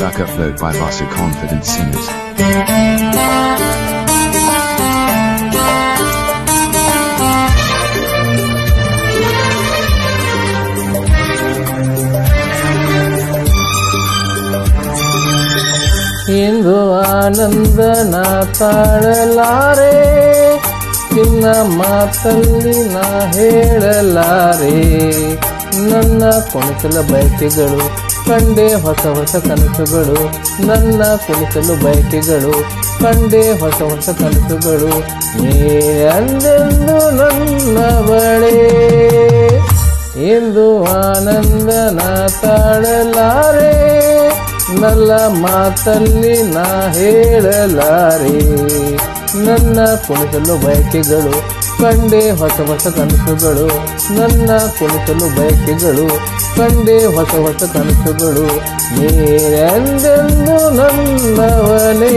Track upload by Vasu Confident Singers. ಇಂದು ಆನಂದನ ತಾಳಲಾರೆ, ನಿನ್ನ ಮಾತಲ್ಲಿ ನಾ ಹೇಳಲಾರೆ. ನನ್ನ ಕುಣಿಸಲು ಬಯಕೆಗಳು ಕಂಡೆ ಹೊಸ ಹೊಸ ಕನಸುಗಳು, ನನ್ನ ಕುಣಿಸಲು ಬಯಕೆಗಳು ಕಂಡೆ ಹೊಸ ಹೊಸ ಕನಸುಗಳು. ನೀನೆಂದೆಂದು ನನ್ನ ಬಳೆ, ಇಂದು ಆನಂದನ ತಾಳಲಾರೆ, ನನ್ನ ಮಾತಲ್ಲಿ ನಾ ಹೇಳಲಾರೆ. ನನ್ನ ಕುಣಿಸಲು ಬಯಕೆಗಳು ಕಂಡೆ ಹೊಸ ಹೊಸ ಕನಸುಗಳು, ನನ್ನ ಕುಣಿಸಲು ಬಯಕೆಗಳು ಕಂಡೆ ಹೊಸ ಹೊಸ ಕನಸುಗಳು. ನೀನೆಂದೆಂದು ನನ್ನವನೇ.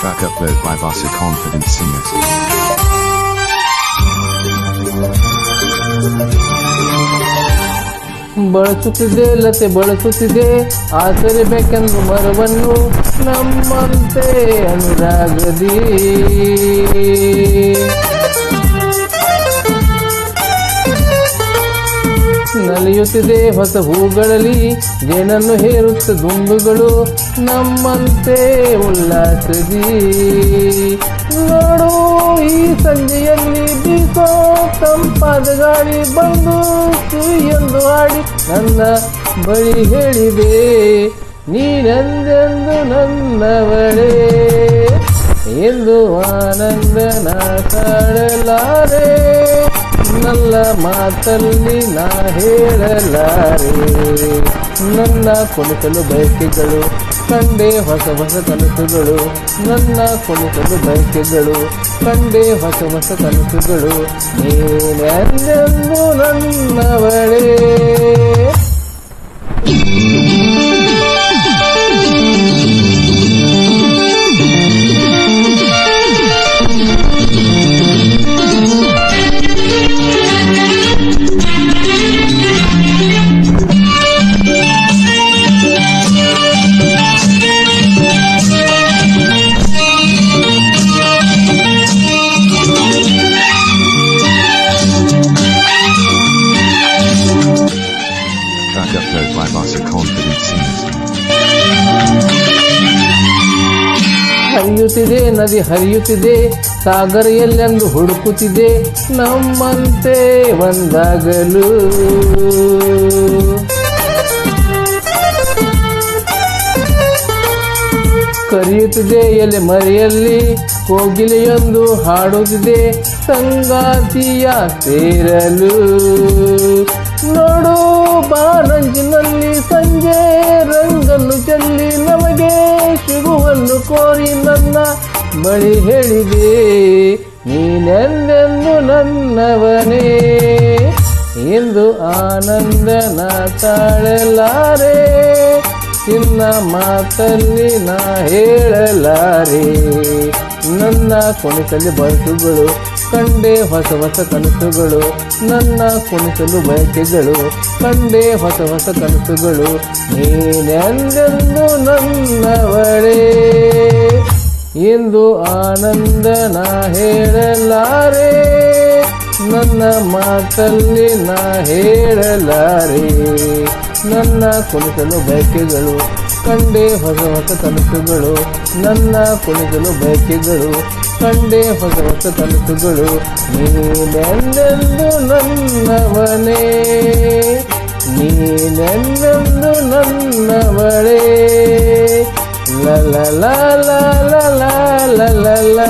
Track upload by Vasu Confident Singers. ಬಳಸುತ್ತಿದೆ ಲತೆ ಬಳಸುತ್ತಿದೆ ಆಸರೆ ಬೇಕೆಂದು ಮರವನ್ನು, ನಮ್ಮಂತೆ ಅನುರಾಗದಿ ನಲಿಯುತ್ತಿದೆ ಹೊಸ ಹೂಗಳಲ್ಲಿ, ಜೇನನ್ನು ಹೇರುತ್ತ ದುಂಬುಗಳು ನಮ್ಮಂತೆ ಉಲ್ಲಾಸದಿ. ನೋಡು ಈ ಸಂಜೆಯಲ್ಲಿ ಬೀಸೋ ತಂಪಾದ ಗಾಳಿ ಬಂದು ಎಂದು ಹಾಡಿ ನನ್ನ ಬಳಿ ಹೇಳಿದೆ, ನೀನೆಂದೆಂದು ನನ್ನವಳೇ. ಎಂದು ಆನಂದನ ತಾಳಲಾರೆ, ನನ್ನ ಮಾತಲ್ಲಿ ನಾ ಹೇಳಲಾರೆ. ನನ್ನ ಕುಣಿಸಲು ಬಯಕೆಗಳು ಕಂಡೆ ಹೊಸ ಹೊಸ ಕನಸುಗಳು, ನನ್ನ ಕುಣಿಸಲು ಬಯಕೆಗಳು ಕಂಡೆ ಹೊಸ ಹೊಸ ಕನಸುಗಳು. ನೀನೆಂದೆಂದು ನನ್ನವಳೇ. Track upload by Vasu Confident Singers. ಹರಿಯುತ್ತಿದೆ ನದಿ ಹರಿಯುತ್ತಿದೆ, ಸಾಗರ ಎಲ್ಲೆಂದು ಹುಡುಕುತ್ತಿದೆ ನಮ್ಮಂತೆ ಒಂದಾಗಲು. ಕರೆಯುತ್ತಿದೆ ಎಲೆ ಮರೆಯಲ್ಲಿ, ಕೋಗಿಲೆಯೊಂದು ಹಾಡುತ್ತಿದೆ ಸಂಗಾತಿಯ ಸೇರಲು. ನೋಡು ಬಾನಂಜಿನಲ್ಲಿ ಸಂಜೆ ರಂಗನ್ನು ಚೆಲ್ಲಿ, ನಮಗೆ ಸಿಗುವನ್ನು ಕೋರಿ ನನ್ನ ಬಳಿ ಹೇಳಿದೆ, ನೀನೆಂದೆಂದು ನನ್ನವನೇ. ಎಂದು ಆನಂದನ ತಾಳಲಾರೆ, ನಿನ್ನ ಮಾತಲ್ಲಿ ನಾ ಹೇಳಲಾರೆ. ನನ್ನ ಕುಣಿಸಲು ಬಯಸುಗಳು ಕಂಡೆ ಹೊಸ ಹೊಸ ಕನಸುಗಳು, ನನ್ನ ಕುಣಿಸಲು ಬಯಕೆಗಳು ಕಂಡೆ ಹೊಸ ಹೊಸ ಕನಸುಗಳು. ನೀನೆಂದೆಂದು ನನ್ನವಳೇ. ಎಂದು ಆನಂದನ ಹೇಳಲಾರೆ, ನನ್ನ ಮಾತಲ್ಲಿ ನಾ ಹೇಳಲಾರೆ. ನನ್ನ ಕುಣಿಸಲು ಬಯಕೆಗಳು ಕಂಡೆ ಹೊಸ ಹೊಸ ಕನಸುಗಳು, ನನ್ನ ಕುಣಿಸಲು ಬಯಕೆಗಳು ಕಂಡೆ ಹೊಸ ಹೊಸ ಕನಸುಗಳು. ನೀನೆಂದೆಂದು ನನ್ನವನೇ, ನೀನೆಂದೆಂದು ನನ್ನವಳೇ. ಲ ಲ ಲ ಲ ಲ ಲ ಲ ಲ ಲ.